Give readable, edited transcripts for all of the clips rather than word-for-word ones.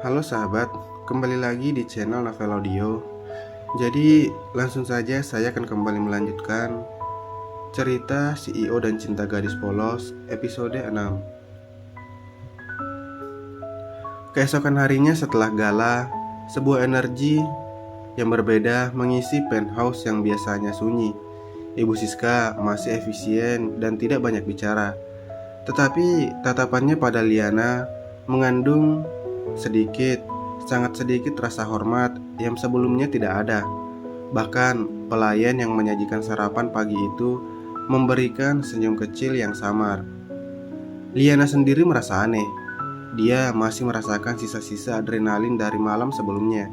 Halo sahabat, kembali lagi di channel Novel Audio. Jadi langsung saja saya akan kembali melanjutkan cerita CEO dan Cinta Gadis Polos episode 6. Keesokan harinya setelah gala, sebuah energi yang berbeda mengisi penthouse yang biasanya sunyi. Ibu Siska masih efisien dan tidak banyak bicara, tetapi tatapannya pada Liana mengandung sangat sedikit rasa hormat yang sebelumnya tidak ada. Bahkan pelayan yang menyajikan sarapan pagi itu memberikan senyum kecil yang samar. Liana sendiri merasa aneh. Dia masih merasakan sisa-sisa adrenalin dari malam sebelumnya,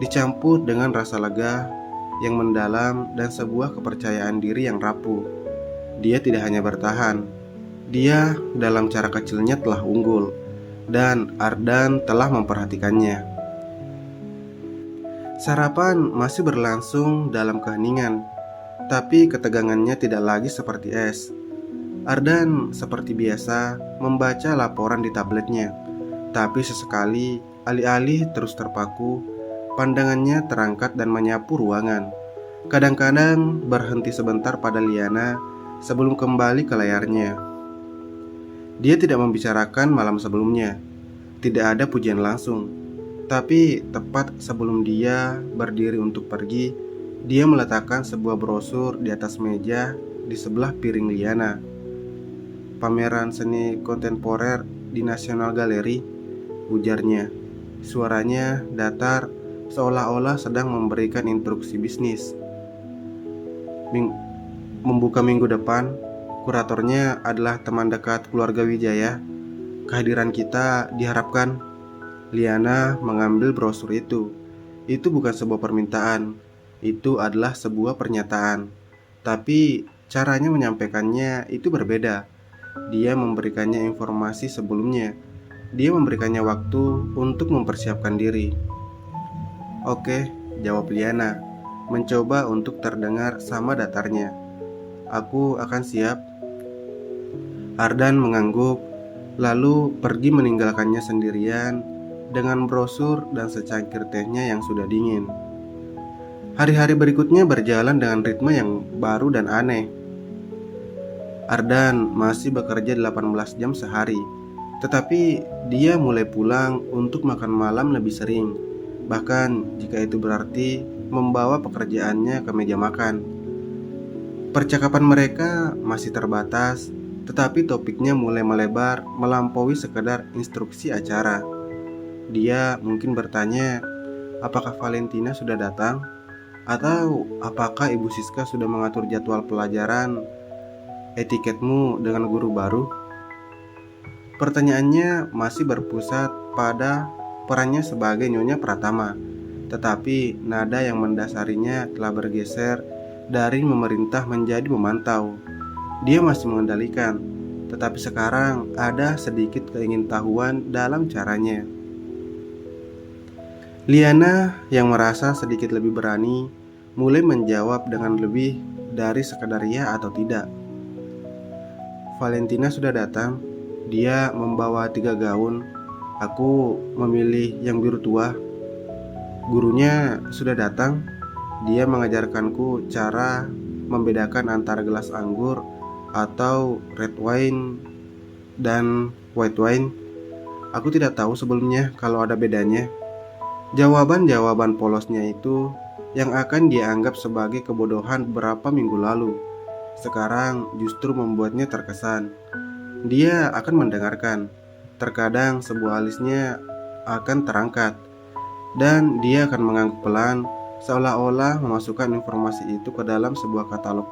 dicampur dengan rasa lega yang mendalam dan sebuah kepercayaan diri yang rapuh. Dia tidak hanya bertahan, dia dalam cara kecilnya telah unggul, dan Ardan telah memperhatikannya. Sarapan masih berlangsung dalam keheningan, tapi ketegangannya tidak lagi seperti es. Ardan seperti biasa membaca laporan di tabletnya, tapi sesekali alih-alih terus terpaku, pandangannya terangkat dan menyapu ruangan. Kadang-kadang berhenti sebentar pada Liana sebelum kembali ke layarnya. Dia tidak membicarakan malam sebelumnya, tidak ada pujian langsung. Tapi tepat sebelum dia berdiri untuk pergi, dia meletakkan sebuah brosur di atas meja di sebelah piring Liana. Pameran seni kontemporer di National Gallery, ujarnya. Suaranya datar, seolah-olah sedang memberikan instruksi bisnis. Membuka minggu depan, kuratornya adalah teman dekat keluarga Wijaya. Kehadiran kita diharapkan. Liana mengambil brosur itu. Itu bukan sebuah permintaan, itu adalah sebuah pernyataan. Tapi caranya menyampaikannya itu berbeda. Dia memberikannya informasi sebelumnya. Dia memberikannya waktu untuk mempersiapkan diri. Oke, jawab Liana, mencoba untuk terdengar sama datarnya. Aku akan siap. Ardan mengangguk, lalu pergi meninggalkannya sendirian dengan brosur dan secangkir tehnya yang sudah dingin. Hari-hari berikutnya berjalan dengan ritme yang baru dan aneh. Ardan masih bekerja 18 jam sehari, tetapi dia mulai pulang untuk makan malam lebih sering, bahkan jika itu berarti membawa pekerjaannya ke meja makan. Percakapan mereka masih terbatas, tetapi topiknya mulai melebar melampaui sekedar instruksi acara. Dia mungkin bertanya, apakah Valentina sudah datang? Atau apakah Ibu Siska sudah mengatur jadwal pelajaran etiketmu dengan guru baru? Pertanyaannya masih berpusat pada perannya sebagai Nyonya Pratama, tetapi nada yang mendasarinya telah bergeser dari memerintah menjadi memantau. Dia masih mengendalikan, tetapi sekarang ada sedikit keingintahuan dalam caranya. Liana yang merasa sedikit lebih berani mulai menjawab dengan lebih dari sekadar ya atau tidak. Valentina sudah datang. Dia membawa 3 gaun. Aku memilih yang biru tua. Gurunya sudah datang. Dia mengajarkanku cara membedakan antara gelas anggur atau red wine dan white wine. Aku tidak tahu sebelumnya kalau ada bedanya. Jawaban-jawaban polosnya itu yang akan dia anggap sebagai kebodohan beberapa minggu lalu, sekarang justru membuatnya terkesan. Dia akan mendengarkan. Terkadang sebuah alisnya akan terangkat, dan dia akan mengangguk pelan, seolah-olah memasukkan informasi itu ke dalam sebuah katalog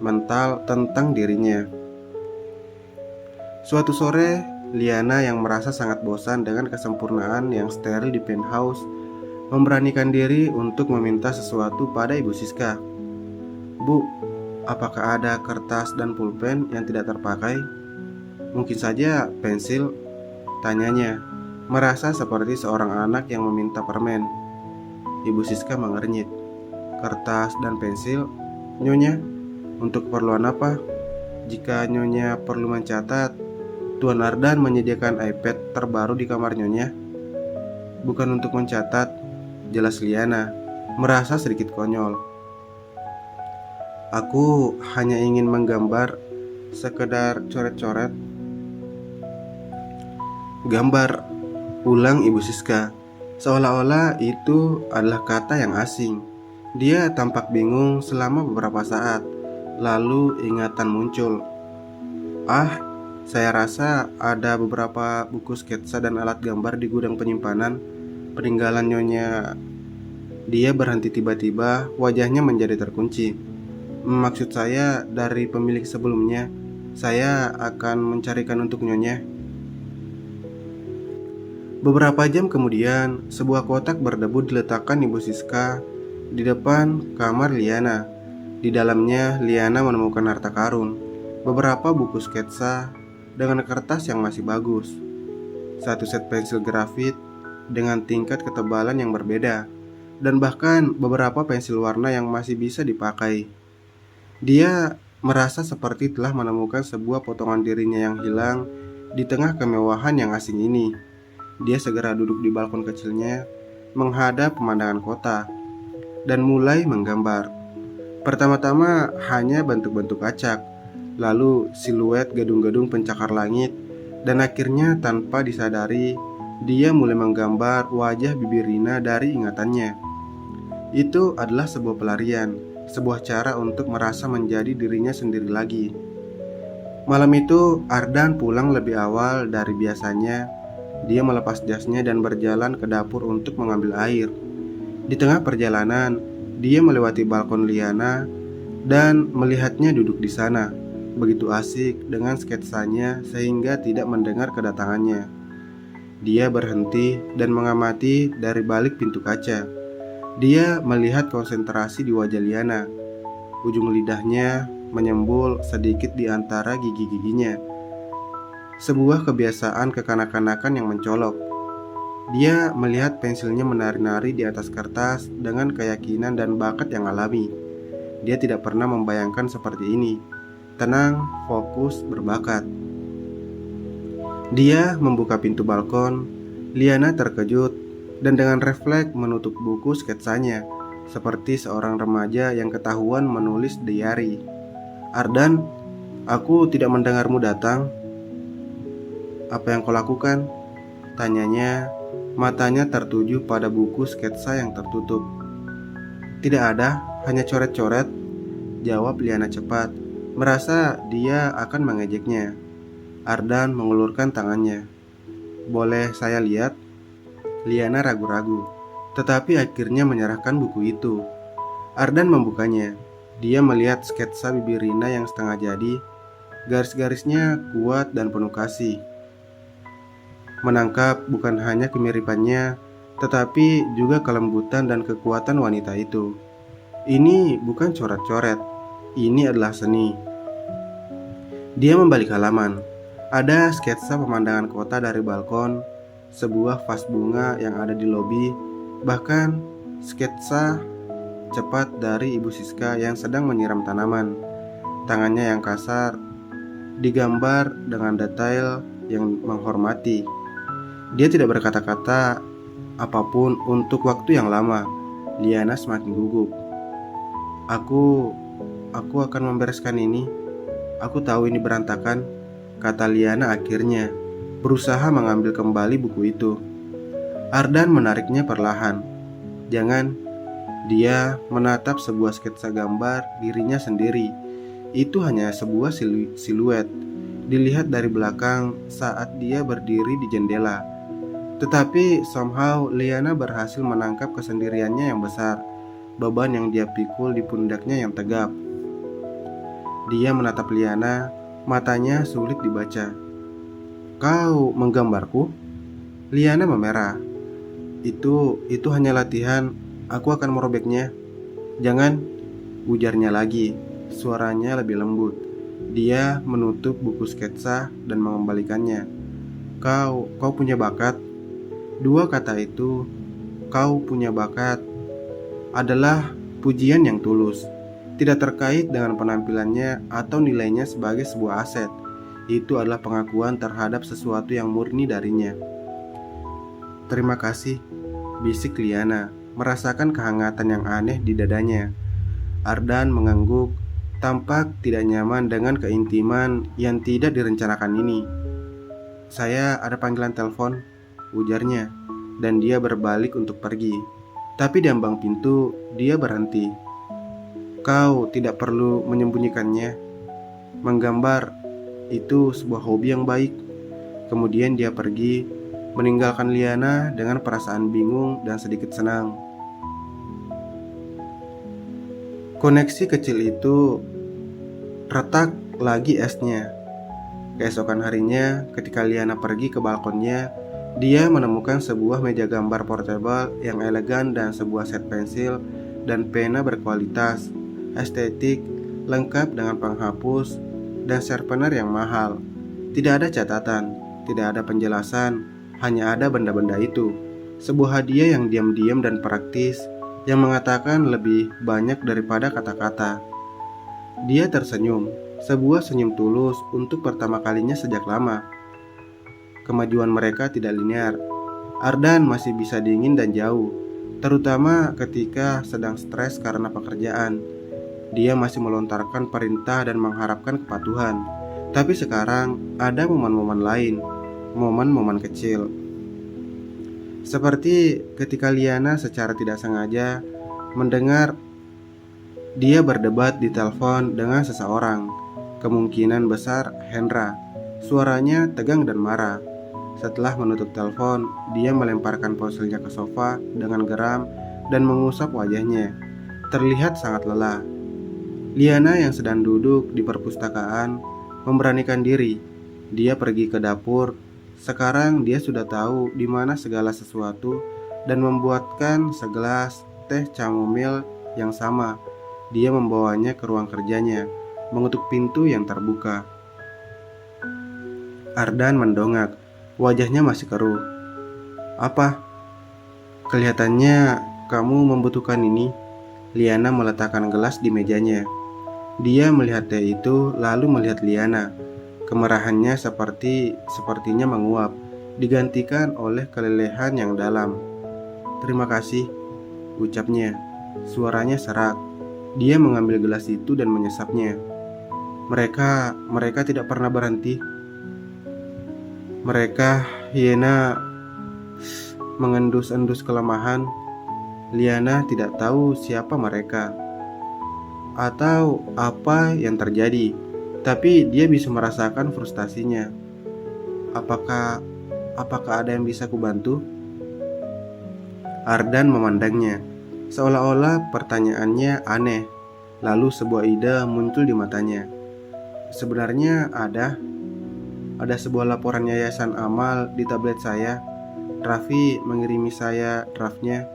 mental tentang dirinya. Suatu sore, Liana yang merasa sangat bosan dengan kesempurnaan yang steril di penthouse memberanikan diri untuk meminta sesuatu pada Ibu Siska. Bu, apakah ada kertas dan pulpen yang tidak terpakai? Mungkin saja pensil, tanyanya, merasa seperti seorang anak yang meminta permen. Ibu Siska mengernyit. Kertas dan pensil, Nyonya, untuk keperluan apa? Jika Nyonya perlu mencatat, Tuan Ardan menyediakan iPad terbaru di kamar Nyonya. bukan untuk mencatat, jelas Liana, merasa sedikit konyol. Aku hanya ingin menggambar, sekedar coret-coret. Gambar, ulang Ibu Siska, seolah-olah itu adalah kata yang asing. Dia tampak bingung selama beberapa saat, lalu ingatan muncul. Saya rasa ada beberapa buku sketsa dan alat gambar di gudang penyimpanan peninggalan Nyonya. Dia berhenti tiba-tiba, wajahnya menjadi terkunci. Maksud saya dari pemilik sebelumnya. Saya akan mencarikan untuk Nyonya. Beberapa jam kemudian, sebuah kotak berdebu diletakkan Ibu Siska di depan kamar Liana. Di dalamnya, Liana menemukan harta karun, beberapa buku sketsa dengan kertas yang masih bagus, satu set pensil grafit dengan tingkat ketebalan yang berbeda, dan bahkan beberapa pensil warna yang masih bisa dipakai. Dia merasa seperti telah menemukan sebuah potongan dirinya yang hilang di tengah kemewahan yang asing ini. Dia segera duduk di balkon kecilnya, menghadap pemandangan kota, dan mulai menggambar. Pertama-tama hanya bentuk-bentuk acak, lalu siluet gedung-gedung pencakar langit, dan akhirnya tanpa disadari, dia mulai menggambar wajah Bibi Rina dari ingatannya. Itu adalah sebuah pelarian, sebuah cara untuk merasa menjadi dirinya sendiri lagi. Malam itu, Ardan pulang lebih awal dari biasanya. Dia melepas jasnya dan berjalan ke dapur untuk mengambil air. Di tengah perjalanan, dia melewati balkon Liana dan melihatnya duduk di sana, begitu asik dengan sketsanya sehingga tidak mendengar kedatangannya. Dia berhenti dan mengamati dari balik pintu kaca. Dia melihat konsentrasi di wajah Liana. Ujung lidahnya menyembul sedikit di antara gigi-giginya. Sebuah kebiasaan kekanak-kanakan yang mencolok. Dia melihat pensilnya menari-nari di atas kertas dengan keyakinan dan bakat yang alami. Dia tidak pernah membayangkan seperti ini. Tenang, fokus, berbakat. Dia membuka pintu balkon. Liana terkejut dan dengan refleks menutup buku sketsanya, seperti seorang remaja yang ketahuan menulis diary. "Ardan, aku tidak mendengarmu datang. Apa yang kau lakukan?" tanyanya, matanya tertuju pada buku sketsa yang tertutup. "Tidak ada, hanya coret-coret," jawab Liana cepat, merasa dia akan mengejeknya. Ardan mengulurkan tangannya. "Boleh saya lihat?" Liana ragu-ragu, tetapi akhirnya menyerahkan buku itu. Ardan membukanya. Dia melihat sketsa Bibi Rina yang setengah jadi. Garis-garisnya kuat dan penuh kasih. Menangkap bukan hanya kemiripannya, tetapi juga kelembutan dan kekuatan wanita itu. Ini bukan coret-coret, ini adalah seni. Dia membalik halaman. Ada sketsa pemandangan kota dari balkon, sebuah vas bunga yang ada di lobi, bahkan sketsa cepat dari Ibu Siska yang sedang menyiram tanaman. Tangannya yang kasar digambar dengan detail yang menghormati. Dia tidak berkata-kata apapun untuk waktu yang lama. Liana semakin gugup. Aku akan membereskan ini. Aku tahu ini berantakan," kata Liana akhirnya, berusaha mengambil kembali buku itu. Ardan menariknya perlahan. "Jangan." Dia menatap sebuah sketsa gambar dirinya sendiri. Itu hanya sebuah siluet, dilihat dari belakang saat dia berdiri di jendela. Tetapi somehow Liana berhasil menangkap kesendiriannya yang besar, beban yang dia pikul di pundaknya yang tegap. Dia menatap Liana, matanya sulit dibaca. "Kau menggambarku?" Liana memerah. Itu hanya latihan, aku akan merobeknya." "Jangan," ujarnya lagi, suaranya lebih lembut. Dia menutup buku sketsa dan mengembalikannya. Kau punya bakat." Dua kata itu, "kau punya bakat," adalah pujian yang tulus, tidak terkait dengan penampilannya atau nilainya sebagai sebuah aset. Itu adalah pengakuan terhadap sesuatu yang murni darinya. Terima kasih, bisik Liana, merasakan kehangatan yang aneh di dadanya. Ardan mengangguk, tampak tidak nyaman dengan keintiman yang tidak direncanakan ini. Saya ada panggilan telepon, ujarnya, dan dia berbalik untuk pergi. Tapi di ambang pintu, dia berhenti. Kau tidak perlu menyembunyikannya. Menggambar itu sebuah hobi yang baik. Kemudian dia pergi, meninggalkan Liana dengan perasaan bingung dan sedikit senang. Koneksi kecil itu retak lagi esnya. Keesokan harinya, ketika Liana pergi ke balkonnya, dia menemukan sebuah meja gambar portable yang elegan dan sebuah set pensil dan pena berkualitas, estetik, lengkap dengan penghapus dan sharpener yang mahal. Tidak ada catatan, tidak ada penjelasan, hanya ada benda-benda itu. Sebuah hadiah yang diam-diam dan praktis, yang mengatakan lebih banyak daripada kata-kata. Dia tersenyum, sebuah senyum tulus untuk pertama kalinya sejak lama. Kemajuan mereka tidak linear. Ardan masih bisa dingin dan jauh, terutama ketika sedang stres karena pekerjaan. Dia masih melontarkan perintah dan mengharapkan kepatuhan. Tapi sekarang ada momen-momen lain, momen-momen kecil. Seperti ketika Liana secara tidak sengaja mendengar dia berdebat di telepon dengan seseorang. Kemungkinan besar Hendra. Suaranya tegang dan marah. Setelah menutup telepon, dia melemparkan ponselnya ke sofa dengan geram dan mengusap wajahnya. Terlihat sangat lelah. Liana yang sedang duduk di perpustakaan memberanikan diri. Dia pergi ke dapur. Sekarang dia sudah tahu di mana segala sesuatu dan membuatkan segelas teh chamomile yang sama. Dia membawanya ke ruang kerjanya, mengetuk pintu yang terbuka. Ardan mendongak, wajahnya masih keruh. Apa? Kelihatannya kamu membutuhkan ini. Liana meletakkan gelas di mejanya. Dia melihat teh itu, lalu melihat Liana. Kemarahannya sepertinya menguap, digantikan oleh kelelehan yang dalam. Terima kasih, ucapnya. Suaranya serak. Dia mengambil gelas itu dan menyesapnya. Mereka tidak pernah berhenti. Mereka, Hiena mengendus-endus kelemahan. Liana tidak tahu siapa mereka atau apa yang terjadi, tapi dia bisa merasakan frustasinya. Apakah ada yang bisa kubantu? Ardan memandangnya, seolah-olah pertanyaannya aneh. Lalu sebuah ide muncul di matanya. Sebenarnya ada sebuah laporan yayasan amal di tablet saya. Raffi mengirimi saya draftnya.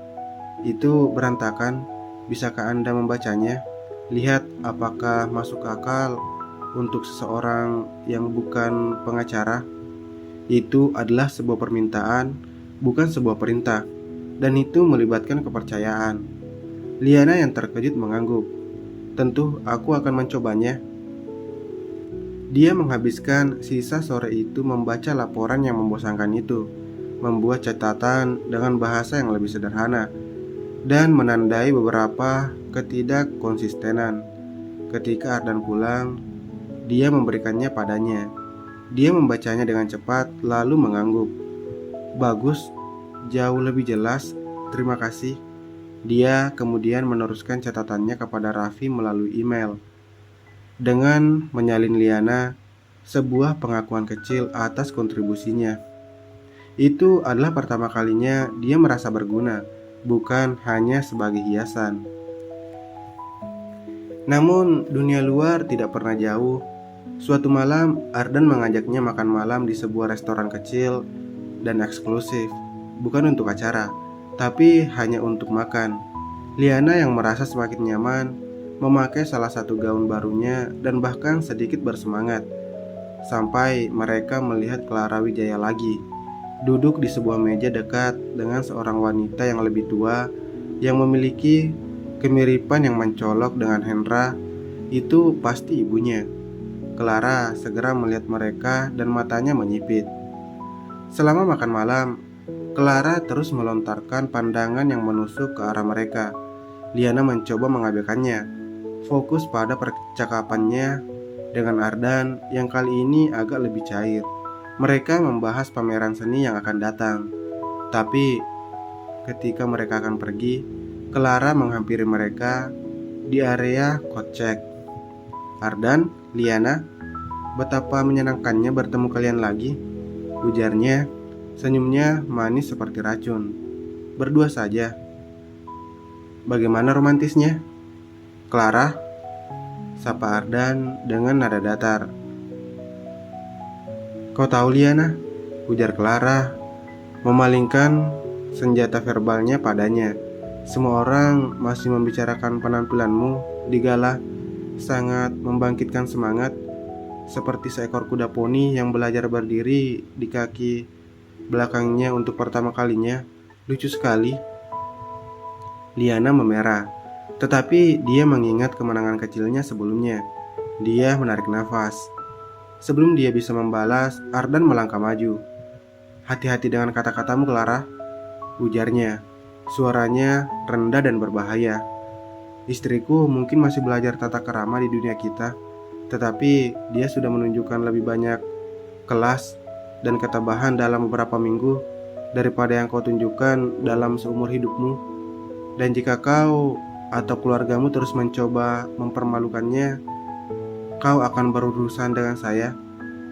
Itu berantakan. Bisakah Anda membacanya? Lihat apakah masuk akal untuk seseorang yang bukan pengacara. Itu adalah sebuah permintaan, bukan sebuah perintah. Dan itu melibatkan kepercayaan. Liana yang terkejut mengangguk. Tentu aku akan mencobanya. Dia menghabiskan sisa sore itu membaca laporan yang membosankan itu, membuat catatan dengan bahasa yang lebih sederhana, dan menandai beberapa ketidakkonsistenan. Ketika Ardan pulang, dia memberikannya padanya. Dia membacanya dengan cepat, lalu mengangguk. Bagus, jauh lebih jelas, terima kasih. Dia kemudian meneruskan catatannya kepada Raffi melalui email, dengan menyalin Liana sebuah pengakuan kecil atas kontribusinya. Itu adalah pertama kalinya dia merasa berguna, bukan hanya sebagai hiasan. Namun dunia luar tidak pernah jauh. Suatu malam, Ardan mengajaknya makan malam di sebuah restoran kecil dan eksklusif, bukan untuk acara, tapi hanya untuk makan. Liana yang merasa semakin nyaman memakai salah satu gaun barunya dan bahkan sedikit bersemangat. Sampai mereka melihat Clara Wijaya lagi, duduk di sebuah meja dekat dengan seorang wanita yang lebih tua, yang memiliki kemiripan yang mencolok dengan Hendra. Itu pasti ibunya. Clara segera melihat mereka dan matanya menyipit. Selama makan malam, Clara terus melontarkan pandangan yang menusuk ke arah mereka. Liana mencoba mengabaikannya, fokus pada percakapannya dengan Ardan yang kali ini agak lebih cair. Mereka membahas pameran seni yang akan datang. Tapi ketika mereka akan pergi, Clara menghampiri mereka di area kocek. "Ardan, Liana, betapa menyenangkannya bertemu kalian lagi," ujarnya. Senyumnya manis seperti racun. "Berdua saja. Bagaimana romantisnya?" "Clara," sapa Ardan dengan nada datar. "Kau tahu Liana," ujar Clara, memalingkan senjata verbalnya padanya. "Semua orang masih membicarakan penampilanmu di gala, sangat membangkitkan semangat, seperti seekor kuda poni yang belajar berdiri di kaki belakangnya untuk pertama kalinya. Lucu sekali." Liana memerah, tetapi dia mengingat kemenangan kecilnya sebelumnya. Dia menarik nafas. Sebelum dia bisa membalas, Ardan melangkah maju. "Hati-hati dengan kata-katamu, Clara," ujarnya. Suaranya rendah dan berbahaya. "Istriku mungkin masih belajar tata kerama di dunia kita, tetapi dia sudah menunjukkan lebih banyak kelas dan ketabahan dalam beberapa minggu daripada yang kau tunjukkan dalam seumur hidupmu. Dan jika kau atau keluargamu terus mencoba mempermalukannya, kau akan berurusan dengan saya.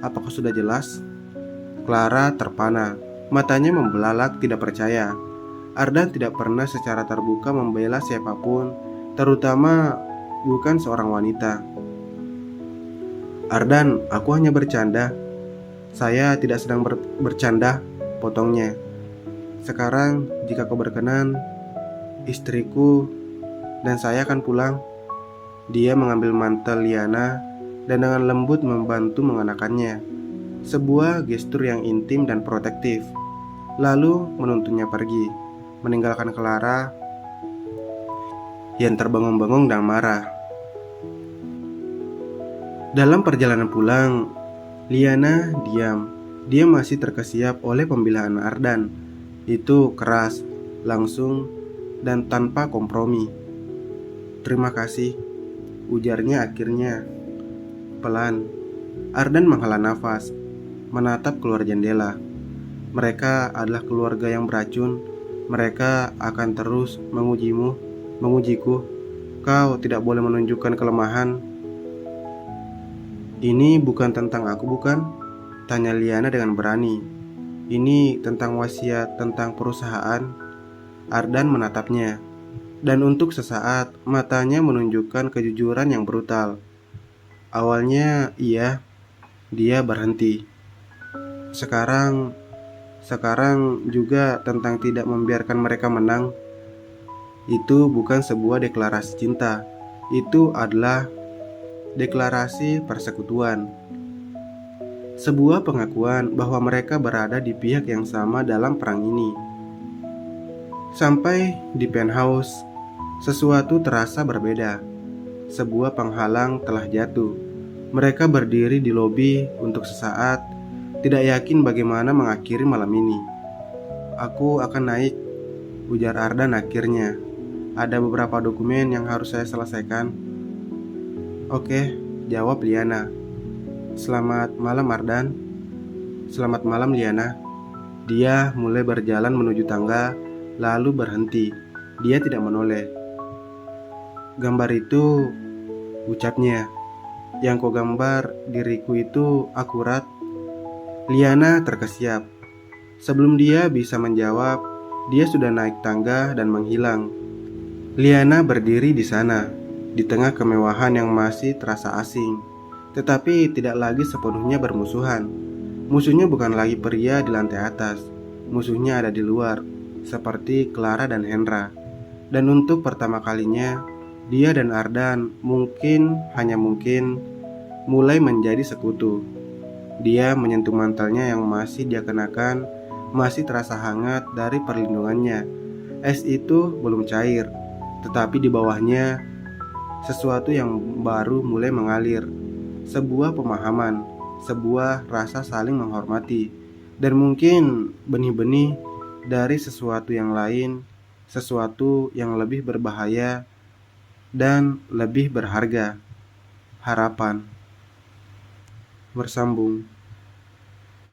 Apakah sudah jelas?" Clara terpana, matanya membelalak tidak percaya. Ardan tidak pernah secara terbuka membela siapapun, terutama bukan seorang wanita. "Ardan, aku hanya bercanda." "Saya tidak sedang bercanda," potongnya. "Sekarang jika kau berkenan, istriku dan saya akan pulang." Dia mengambil mantel Liana dan dengan lembut membantu mengenakannya, sebuah gestur yang intim dan protektif. Lalu menuntunnya pergi, meninggalkan Clara yang terbengung-bengung dan marah. Dalam perjalanan pulang, Liana diam. Dia masih terkesiap oleh pembelaan Ardan. Itu keras, langsung, dan tanpa kompromi. "Terima kasih," ujarnya akhirnya, pelan. Ardan menghela nafas, menatap keluar jendela. Mereka adalah keluarga yang beracun. Mereka akan terus mengujiku. Kau tidak boleh menunjukkan kelemahan. "Ini bukan tentang aku, bukan?" tanya Liana dengan berani. "Ini tentang wasiat tentang perusahaan." Ardan menatapnya, dan untuk sesaat matanya menunjukkan kejujuran yang brutal. Awalnya iya, dia berhenti. Sekarang juga tentang tidak membiarkan mereka menang. Itu bukan sebuah deklarasi cinta. Itu adalah deklarasi persekutuan. Sebuah pengakuan bahwa mereka berada di pihak yang sama dalam perang ini. Sampai di penthouse, sesuatu terasa berbeda. Sebuah penghalang telah jatuh. Mereka berdiri di lobi untuk sesaat, tidak yakin bagaimana mengakhiri malam ini. "Aku akan naik," ujar Ardan akhirnya. "Ada beberapa dokumen yang harus saya selesaikan." "Oke," jawab Liana. "Selamat malam, Ardan." "Selamat malam, Liana." Dia mulai berjalan menuju tangga, lalu berhenti. Dia tidak menoleh. "Gambar itu," ucapnya, "yang kau gambar diriku itu akurat." Liana terkesiap. Sebelum dia bisa menjawab, dia sudah naik tangga dan menghilang. Liana berdiri di sana, di tengah kemewahan yang masih terasa asing, tetapi tidak lagi sepenuhnya bermusuhan. Musuhnya bukan lagi pria di lantai atas. Musuhnya ada di luar, seperti Clara dan Hendra. Dan untuk pertama kalinya, dia dan Ardan hanya mungkin, mulai menjadi sekutu. Dia menyentuh mantelnya yang masih dia kenakan, masih terasa hangat dari perlindungannya. Es itu belum cair, tetapi di bawahnya sesuatu yang baru mulai mengalir. Sebuah pemahaman, sebuah rasa saling menghormati, dan mungkin benih-benih dari sesuatu yang lain, sesuatu yang lebih berbahaya dan lebih berharga. Harapan bersambung.